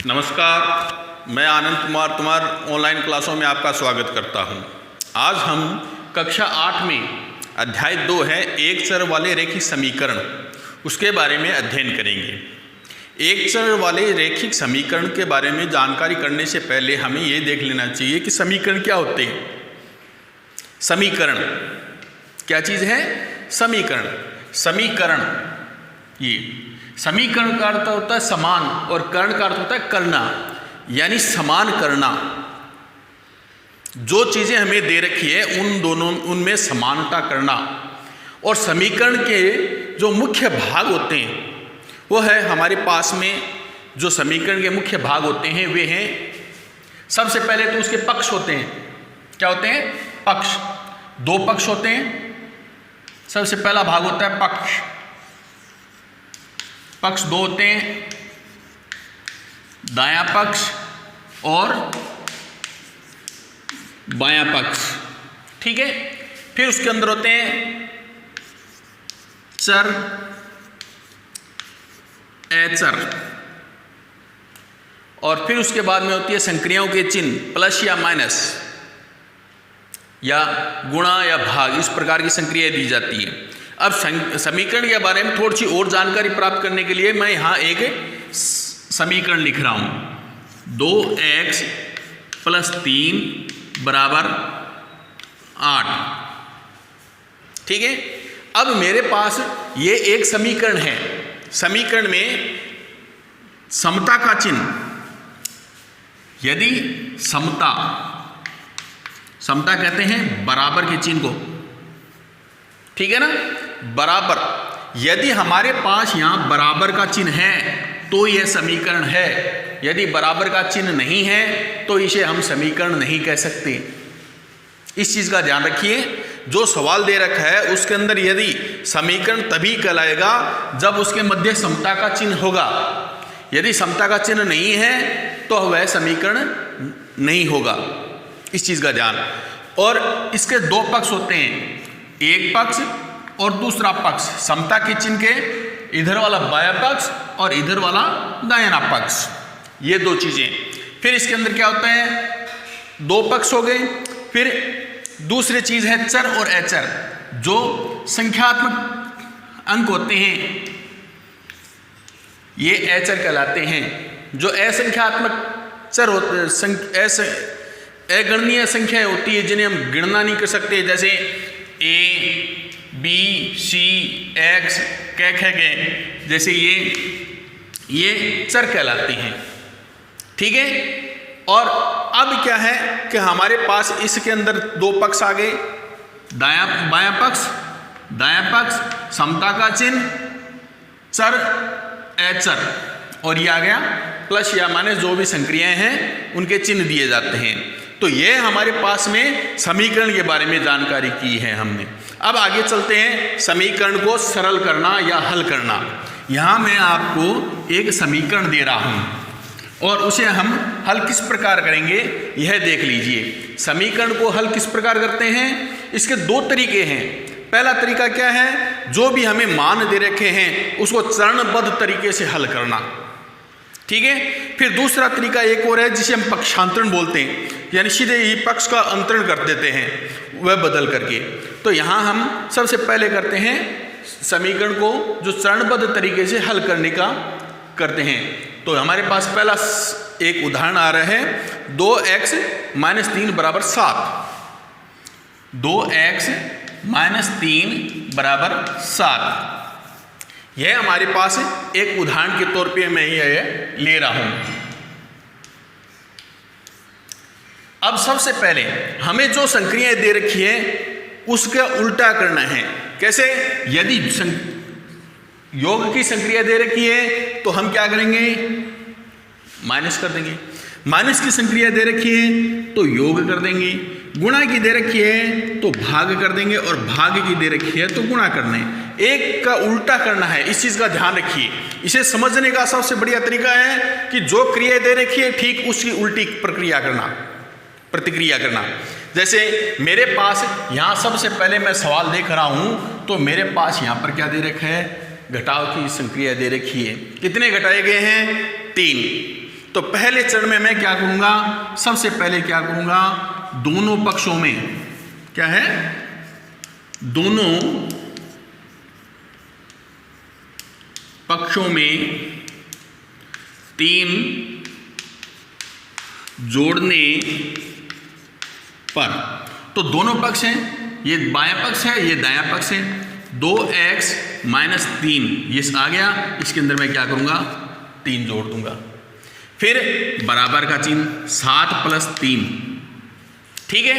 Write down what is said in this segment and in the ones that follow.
नमस्कार, मैं आनंद कुमार तुम्हार ऑनलाइन क्लासों में आपका स्वागत करता हूं। आज हम कक्षा 8 में अध्याय 2 है एक चर वाले रैखिक समीकरण, उसके बारे में अध्ययन करेंगे। एक चर वाले रैखिक समीकरण के बारे में जानकारी करने से पहले हमें ये देख लेना चाहिए कि समीकरण क्या होते हैं। समीकरण क्या चीज़ है? समीकरण ये समीकरण का अर्थ होता है समान और करण का अर्थ होता है करना, यानी समान करना। जो चीज़ें हमें दे रखी है उनमें समानता करना। और समीकरण के जो मुख्य भाग होते हैं वो है हमारे पास में जो समीकरण के मुख्य भाग होते हैं वे हैं, सबसे पहले तो उसके पक्ष होते हैं। क्या होते हैं? पक्ष। दो पक्ष होते हैं। सबसे पहला भाग होता है पक्ष। पक्ष दो होते हैं, दायां पक्ष और बायां पक्ष। ठीक है। फिर उसके अंदर होते हैं चर, अचर, और फिर उसके बाद में होती है संक्रियाओं के चिन्ह, प्लस या माइनस या गुणा या भाग, इस प्रकार की संक्रियाएं दी जाती है। अब समीकरण के बारे में थोड़ी सी और जानकारी प्राप्त करने के लिए मैं यहाँ एक समीकरण लिख रहा हूँ। 2x + 3 = 8। ठीक है। अब मेरे पास ये एक समीकरण है। समीकरण में समता का चिन्ह, यदि समता कहते हैं बराबर के चिन्ह को। ठीक है ना? बराबर, यदि हमारे पास यहां बराबर का चिन्ह है तो यह समीकरण है। यदि बराबर का चिन्ह नहीं है तो इसे हम समीकरण नहीं कह सकते। इस चीज का ध्यान रखिए। जो सवाल दे रखा है उसके अंदर यदि समीकरण तभी कहलाएगा जब उसके मध्य समता का चिन्ह होगा। यदि समता का चिन्ह नहीं है तो वह समीकरण नहीं होगा। इस चीज का ध्यान। और इसके दो पक्ष होते हैं, एक पक्ष और दूसरा पक्ष। समता के चिन्ह के इधर वाला बायां पक्ष और इधर वाला दायां पक्ष, ये दो चीजें। फिर इसके अंदर क्या होता है? दो पक्ष हो गए। फिर दूसरी चीज है चर और अचर। जो संख्यात्मक अंक होते हैं ये अचर कहलाते हैं। जो असंख्यात्मक चर होते, अगणनीय संख्या होती है जिन्हें हम गणना नहीं कर सकते, जैसे A, B, C, X कह गए, जैसे ये चर कहलाते हैं। ठीक है। और अब क्या है कि हमारे पास इसके अंदर दो पक्ष आ गए, बायां पक्ष, समता का चिन्ह, चर, अचर, और ये आ गया प्लस या माइनस, जो भी संक्रियाएं हैं उनके चिन्ह दिए जाते हैं। तो ये हमारे पास में समीकरण के बारे में जानकारी की है हमने। अब आगे चलते हैं समीकरण को सरल करना या हल करना। यहाँ मैं आपको एक समीकरण दे रहा हूँ और उसे हम हल किस प्रकार करेंगे यह देख लीजिए। समीकरण को हल किस प्रकार करते हैं? इसके दो तरीके हैं। पहला तरीका क्या है? जो भी हमें मान दे रखे हैं उसको चरणबद्ध तरीके से हल करना। ठीक है। फिर दूसरा तरीका एक और है जिसे हम पक्षांतरण बोलते हैं, यानी सीधे ही पक्ष का अंतरण कर देते हैं वह बदल करके। तो यहाँ हम सबसे पहले करते हैं समीकरण को जो चरणबद्ध तरीके से हल करने का करते हैं। तो हमारे पास पहला एक उदाहरण आ रहा है, 2x - 3 = 7। 2x - 3 = 7। यह हमारे पास एक उदाहरण के तौर पे मैं यह ले रहा हूं। अब सबसे पहले हमें जो संक्रियाएं दे रखी है उसका उल्टा करना है। कैसे? यदि योग की संक्रिया दे रखी है तो हम क्या करेंगे? माइनस कर देंगे। माइनस की संक्रिया दे रखी है तो योग कर देंगे। गुणा की दे रखी है तो भाग कर देंगे, और भाग की दे रखी है तो गुणा करना है। एक का उल्टा करना है। इस चीज का ध्यान रखिए। इसे समझने का सबसे बढ़िया तरीका है कि जो क्रिया दे रखी है ठीक उसकी उल्टी प्रतिक्रिया करना। जैसे मेरे पास यहाँ सबसे पहले मैं सवाल देख रहा हूँ तो मेरे पास यहाँ पर क्या दे रखा है? घटाव की संक्रिया दे रखी है। कितने घटाए गए हैं? 3। तो पहले चरण में मैं क्या करूंगा, सबसे पहले क्या करूंगा, दोनों पक्षों में क्या है, दोनों पक्षों में 3 जोड़ने पर, तो दोनों पक्ष हैं, ये बायां पक्ष है, ये दायां पक्ष है, 2x माइनस 3 ये आ गया, इसके अंदर मैं क्या करूंगा, 3 जोड़ दूंगा, फिर बराबर का चिन्ह 7 प्लस 3, ठीक है,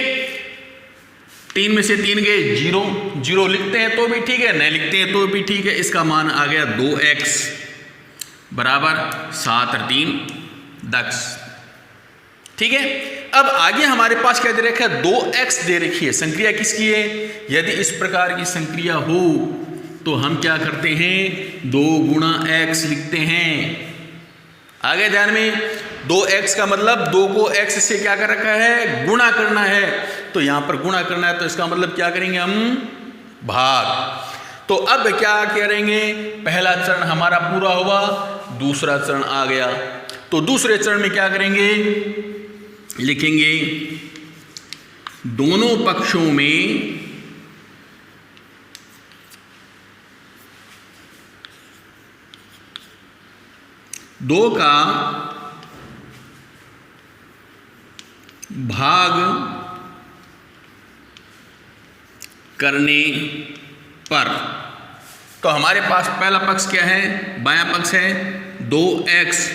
3 में से 3 गए 0, 0 लिखते हैं तो भी ठीक है, नहीं लिखते हैं तो भी ठीक है, इसका मान आ गया 2x बराबर 7 और 3 10, ठीक है। अब आगे हमारे पास क्या दे रखा है, 2x दे रखी है, संक्रिया किसकी है, यदि इस प्रकार की संक्रिया हो तो हम क्या करते हैं, 2 गुणा x लिखते हैं। आगे ध्यान में, 2x का मतलब 2 को x से क्या कर रखा है, गुणा करना है, तो यहां पर गुणा करना है, तो इसका मतलब क्या करेंगे हम, भाग। तो अब क्या करेंगे, पहला चरण हमारा पूरा हुआ, दूसरा चरण आ गया, तो दूसरे चरण में क्या करेंगे, लिखेंगे दोनों पक्षों में 2 का भाग करने पर, तो हमारे पास पहला पक्ष क्या है, बायां पक्ष है 2x,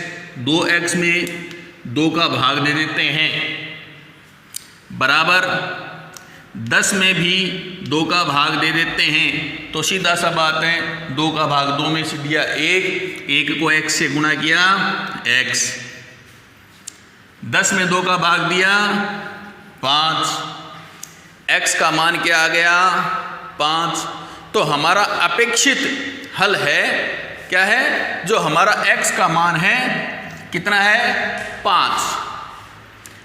2x में 2 का भाग दे देते हैं, बराबर 10 में भी 2 का भाग दे देते हैं, तो सीधा सा बात है, 2 का भाग 2 में से दिया 1 को x से गुणा किया x, 10 में 2 का भाग दिया 5, x का मान क्या आ गया 5, तो हमारा अपेक्षित हल है क्या है, जो हमारा x का मान है कितना है 5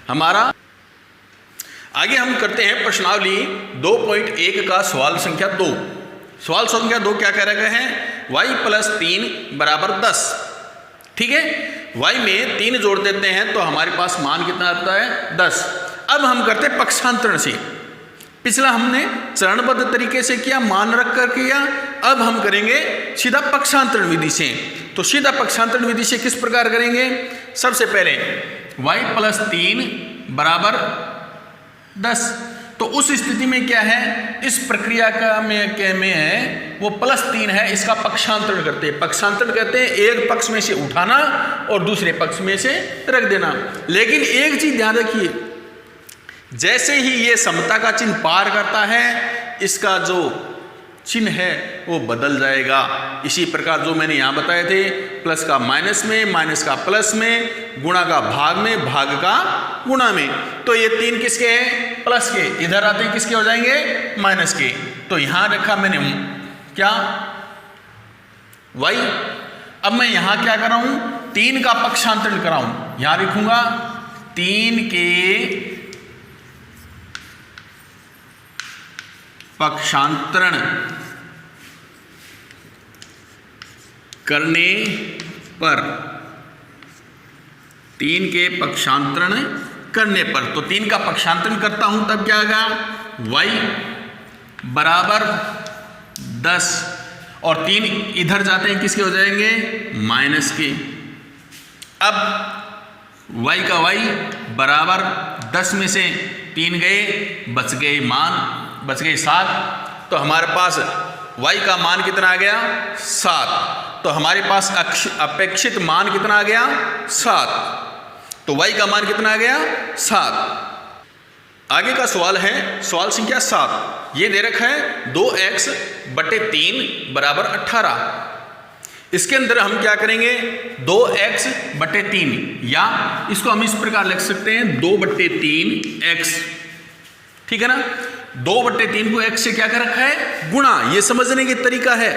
हमारा। आगे हम करते हैं प्रश्नावली 2.1 का सवाल संख्या 2। सवाल संख्या 2 क्या कह रहे हैं, y प्लस 3 बराबर 10, ठीक है, y में 3 जोड़ देते हैं तो हमारे पास मान कितना आता है 10। अब हम करते हैं पक्षांतरण से, पिछला हमने चरणबद्ध तरीके से किया, मान रख कर किया, अब हम करेंगे सीधा पक्षांतरण विधि से। तो सीधा पक्षांतरण विधि से किस प्रकार करेंगे, सबसे पहले y प्लस 3 बराबर 10, तो उस स्थिति में क्या है, इस प्रक्रिया का में है वो प्लस 3 है, इसका पक्षांतरण करते हैं। पक्षांतरण कहते हैं एक पक्ष में से उठाना और दूसरे पक्ष में से रख देना। लेकिन एक चीज ध्यान रखिए, जैसे ही ये समता का चिन्ह पार करता है, इसका जो चिन्ह है वो बदल जाएगा। इसी प्रकार जो मैंने यहाँ बताए थे, प्लस का माइनस में, माइनस का प्लस में, गुणा का भाग में, भाग का गुणा में। तो ये 3 किसके हैं, प्लस के, इधर आते हैं किसके हो जाएंगे, माइनस के। तो यहाँ रखा मैंने क्या y, अब मैं यहाँ क्या कर रहा हूँ, 3 का पक्षांतरण कर रहा हूँ, यहाँ लिखूंगा 3 के पक्षांतरण करने पर, 3 के पक्षांतरण करने पर, तो 3 का पक्षांतरण करता हूं तब क्या आएगा, y बराबर 10 और 3 इधर जाते हैं किसके हो जाएंगे, माइनस के। अब y का y बराबर 10 में से 3 गए, बच गए मान, बच गए 7, तो हमारे पास y का मान कितना आ गया 7, तो हमारे पास अपेक्षित मान कितना आ गया 7, तो y का मान कितना आ गया 7। आगे का सवाल है सवाल संख्या 7, ये दे रखा है 2x बटे 3 बराबर 18। इसके अंदर हम क्या करेंगे, 2x बटे 3, या इसको हम इस प्रकार लिख सकते हैं 2 बटे 3x, ठीक है ना। 2 बटे 3 को x से क्या कर रखा है, गुणा, ये समझने की तरीका है।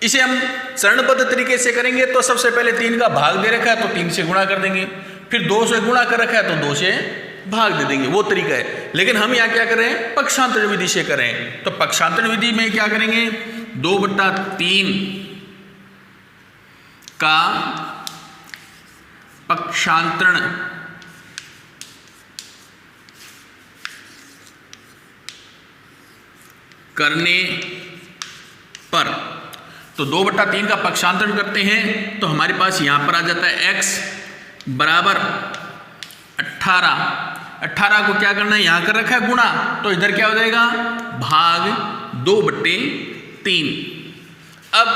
इसे हम चरणबद्ध तरीके से करेंगे तो सबसे पहले 3 का भाग दे रखा है तो 3 से गुणा कर देंगे, फिर 2 से गुणा कर रखा है तो 2 से भाग दे देंगे, वो तरीका है। लेकिन हम यहाँ क्या कर रहे हैं, पक्षांतरण विधि से करें, तो पक्षांतरण विधि में क्या करेंगे, 2 बटा 3 का पक्षांतरण पक्षांतरण करने पर, तो 2/3 का पक्षांतरण करते हैं तो हमारे पास यहां पर आ जाता है x बराबर 18। 18 को क्या करना है, यहां कर रखा है गुणा, तो इधर क्या हो जाएगा भाग 2/3। अब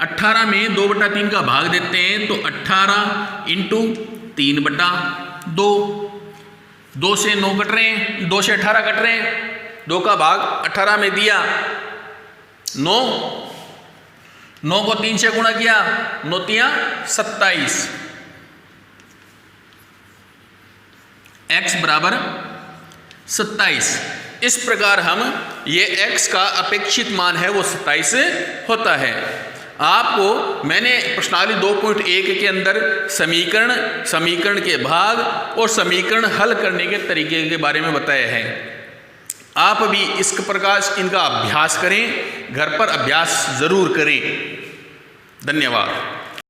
18 में 2/3 का भाग देते हैं तो 18 इंटू 3/2, 2 से 9 कट रहे हैं, 2 से 18 कट रहे हैं, 2 का भाग 18 में दिया 9, 9 को 3 से गुणा किया, 9 तिया 27, x बराबर 27। इस प्रकार हम ये x का अपेक्षित मान है वो 27 होता है। आपको मैंने प्रश्नावली 2.1 के अंदर समीकरण, समीकरण के भाग और समीकरण हल करने के तरीके के बारे में बताया है। आप भी इस प्रकार इनका अभ्यास करें, घर पर अभ्यास जरूर करें। धन्यवाद।